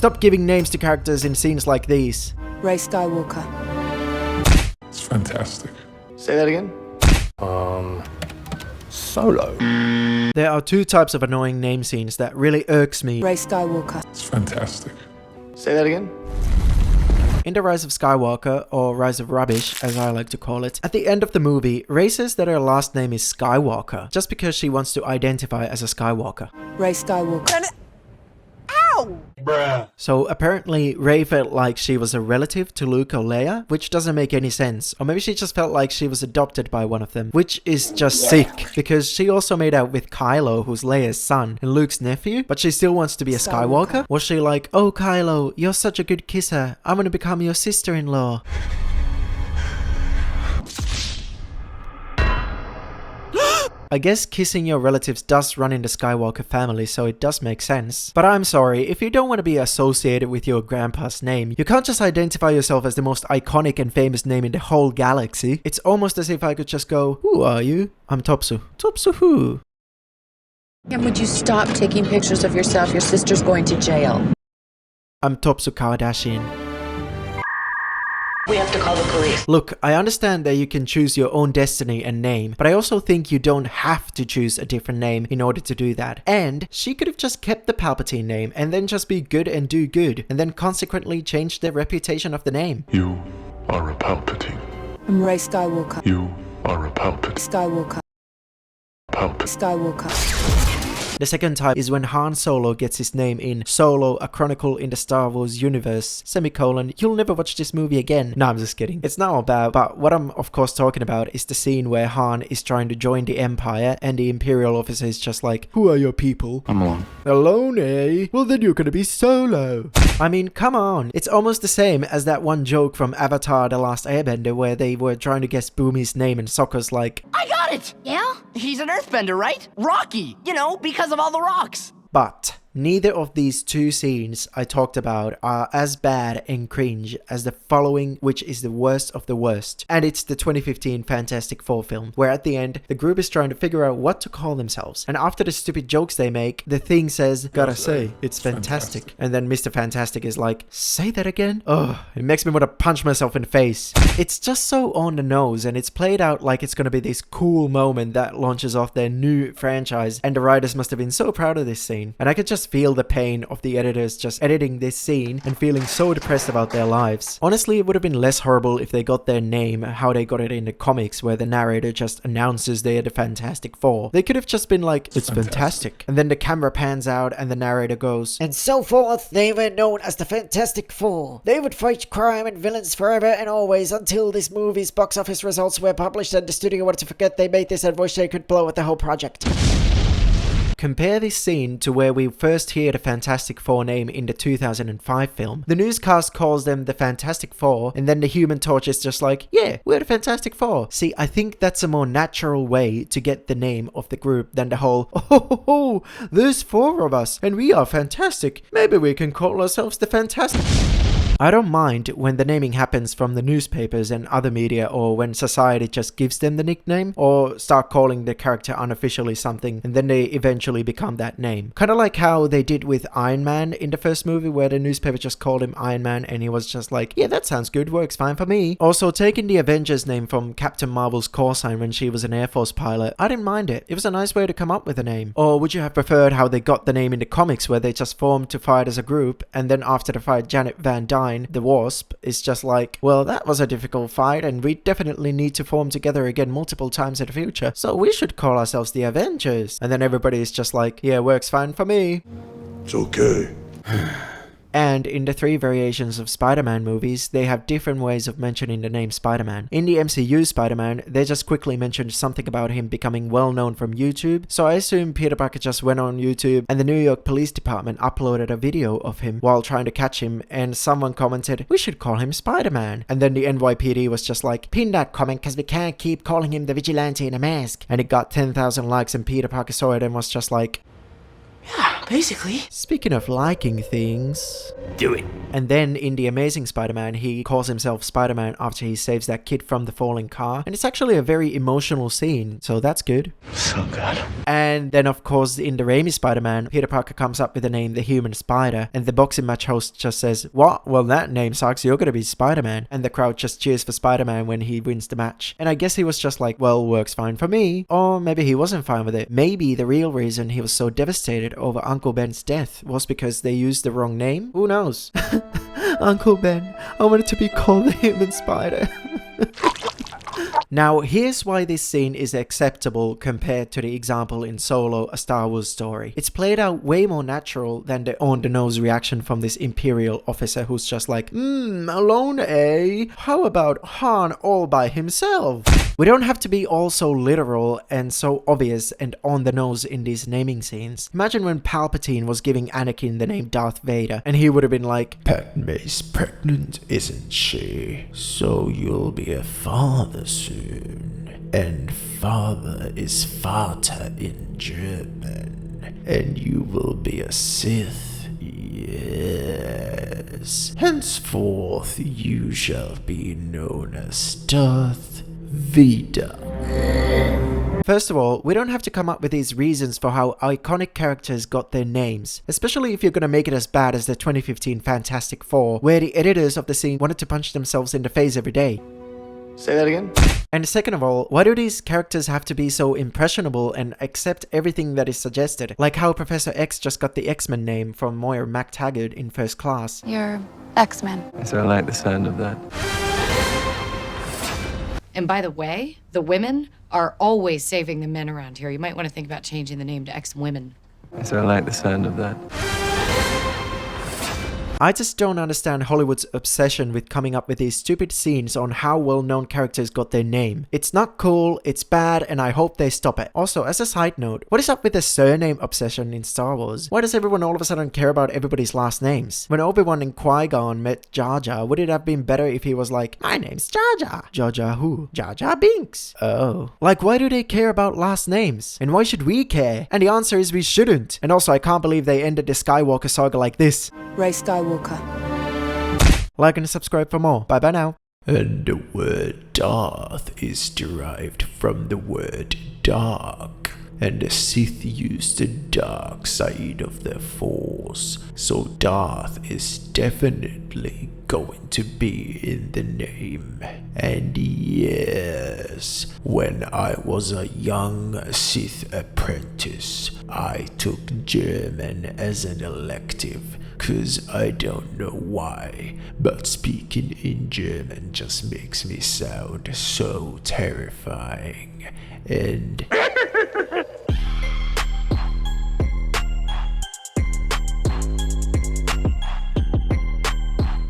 Stop giving names to characters in scenes like these. Rey Skywalker. It's fantastic. Say that again? Solo. There are two types of annoying name scenes that really irks me. Rey Skywalker. It's fantastic. Say that again? In The Rise of Skywalker, or Rise of Rubbish as I like to call it, at the end of the movie, Rey says that her last name is Skywalker, just because she wants to identify as a Skywalker. Rey Skywalker. So apparently Rey felt like she was a relative to Luke or Leia, which doesn't make any sense. Or maybe she just felt like she was adopted by one of them, which is just sick, because she also made out with Kylo, who's Leia's son and Luke's nephew, but she still wants to be a Skywalker? Was she like, oh Kylo, you're such a good kisser, I'm gonna become your sister-in-law? I guess kissing your relatives does run in the Skywalker family, so it does make sense. But I'm sorry, if you don't want to be associated with your grandpa's name, you can't just identify yourself as the most iconic and famous name in the whole galaxy. It's almost as if I could just go, who are you? I'm Topsu. Topsu who? And would you stop taking pictures of yourself? Your sister's going to jail. I'm Topsu Kardashian. We have to call the police. Look, I understand that you can choose your own destiny and name, but I also think you don't have to choose a different name in order to do that. And she could have just kept the Palpatine name and then just be good and do good, and then consequently change the reputation of the name. You are a Palpatine. I'm Rey Skywalker. You are a Palpatine. Skywalker. Palpatine. Skywalker. The second type is when Han Solo gets his name in Solo, a chronicle in the Star Wars universe, semicolon, you'll never watch this movie again. No, I'm just kidding. It's not all bad, but what I'm of course talking about is the scene where Han is trying to join the Empire and the Imperial officer is just like, who are your people? I'm alone. Alone, eh? Well then you're gonna be Solo. I mean, come on. It's almost the same as that one joke from Avatar The Last Airbender where they were trying to guess Boomy's name and Sokka's like, I got it! Yeah? He's an earthbender, right? Rocky! You know, because of all the rocks. but neither of these two scenes I talked about are as bad and cringe as the following, which is the worst of the worst. And it's the 2015 Fantastic Four film, where at the end, the group is trying to figure out what to call themselves. And after the stupid jokes they make, the thing says, gotta say, it's fantastic. And then Mr. Fantastic is like, say that again? Ugh, it makes me want to punch myself in the face. It's just so on the nose, and it's played out like it's gonna be this cool moment that launches off their new franchise, and the writers must have been so proud of this scene. And I could just feel the pain of the editors just editing this scene and feeling so depressed about their lives. Honestly, it would have been less horrible if they got their name how they got it in the comics, where the narrator just announces they're the Fantastic Four. They could have just been like, it's fantastic. And then the camera pans out and the narrator goes, and so forth. They were known as the Fantastic Four. They would fight crime and villains forever and always until this movie's box office results were published and the studio wanted to forget they made this and wished they could blow up the whole project. Compare this scene to where we first hear the Fantastic Four name in the 2005 film. The newscast calls them the Fantastic Four, and then the Human Torch is just like, yeah, we're the Fantastic Four. See, I think that's a more natural way to get the name of the group than the whole, oh, there's four of us, and we are fantastic. Maybe we can call ourselves the Fantastic... I don't mind when the naming happens from the newspapers and other media, or when society just gives them the nickname, or start calling the character unofficially something and then they eventually become that name. Kind of like how they did with Iron Man in the first movie, where the newspaper just called him Iron Man and he was just like, yeah, that sounds good, works fine for me. Also, taking the Avengers name from Captain Marvel's call sign when she was an Air Force pilot, I didn't mind it. It was a nice way to come up with a name. Or would you have preferred how they got the name in the comics, where they just formed to fight as a group, and then after the fight, Janet Van Dyne, the Wasp, is just like, well, that was a difficult fight and we definitely need to form together again multiple times in the future, so we should call ourselves the Avengers. And then everybody is just like, yeah, works fine for me. It's okay. And in the 3 variations of Spider-Man movies, they have different ways of mentioning the name Spider-Man. In the MCU Spider-Man, they just quickly mentioned something about him becoming well known from YouTube, so I assume Peter Parker just went on YouTube and the New York Police Department uploaded a video of him while trying to catch him, and someone commented, we should call him Spider-Man. And then the NYPD was just like, pin that comment cause we can't keep calling him the vigilante in a mask. And it got 10,000 likes and Peter Parker saw it and was just like, yeah. Basically. Speaking of liking things... Do it. And then in The Amazing Spider-Man, he calls himself Spider-Man after he saves that kid from the falling car. And it's actually a very emotional scene, so that's good. So good. And then of course in the Raimi Spider-Man, Peter Parker comes up with the name The Human Spider, and the boxing match host just says, "What? Well, that name sucks, you're gonna be Spider-Man." And the crowd just cheers for Spider-Man when he wins the match. And I guess he was just like, well, works fine for me. Or maybe he wasn't fine with it. Maybe the real reason he was so devastated over Uncle Ben's death was because they used the wrong name? Who knows? Uncle Ben, I wanted to be called the Human Spider. Now, here's why this scene is acceptable compared to the example in Solo, A Star Wars Story. It's played out way more natural than the on-the-nose reaction from this Imperial officer who's just like, alone, eh? How about Han all by himself? We don't have to be all so literal and so obvious and on the nose in these naming scenes. Imagine when Palpatine was giving Anakin the name Darth Vader, and he would have been like, Padme's pregnant, isn't she? So you'll be a father soon. And father is Vater in German. And you will be a Sith. Yes. Henceforth you shall be known as Darth Vader. First of all, we don't have to come up with these reasons for how iconic characters got their names, especially if you're gonna make it as bad as the 2015 Fantastic Four, where the editors of the scene wanted to punch themselves in the face every day. Say that again? And second of all, why do these characters have to be so impressionable and accept everything that is suggested? Like how Professor X just got the X-Men name from Moira MacTaggart in First Class. You're X-Men. So I like the sound of that. And by the way, the women are always saving the men around here. You might want to think about changing the name to X-Women. So I like the sound of that. I just don't understand Hollywood's obsession with coming up with these stupid scenes on how well-known characters got their name. It's not cool, it's bad, and I hope they stop it. Also, as a side note, what is up with the surname obsession in Star Wars? Why does everyone all of a sudden care about everybody's last names? When Obi-Wan and Qui-Gon met Jar Jar, would it have been better if he was like, "My name's Jar Jar." Jar Jar who? Jar Jar Binks. Oh. Like, why do they care about last names? And why should we care? And the answer is we shouldn't. And also, I can't believe they ended the Skywalker saga like this. Rey Skywalker. Like and subscribe for more. Bye bye now. And the word Darth is derived from the word dark. And the Sith used the dark side of the Force. So Darth is definitely going to be in the name. And yes, when I was a young Sith apprentice, I took German as an elective. 'Cause I don't know why, but speaking in German just makes me sound so terrifying. And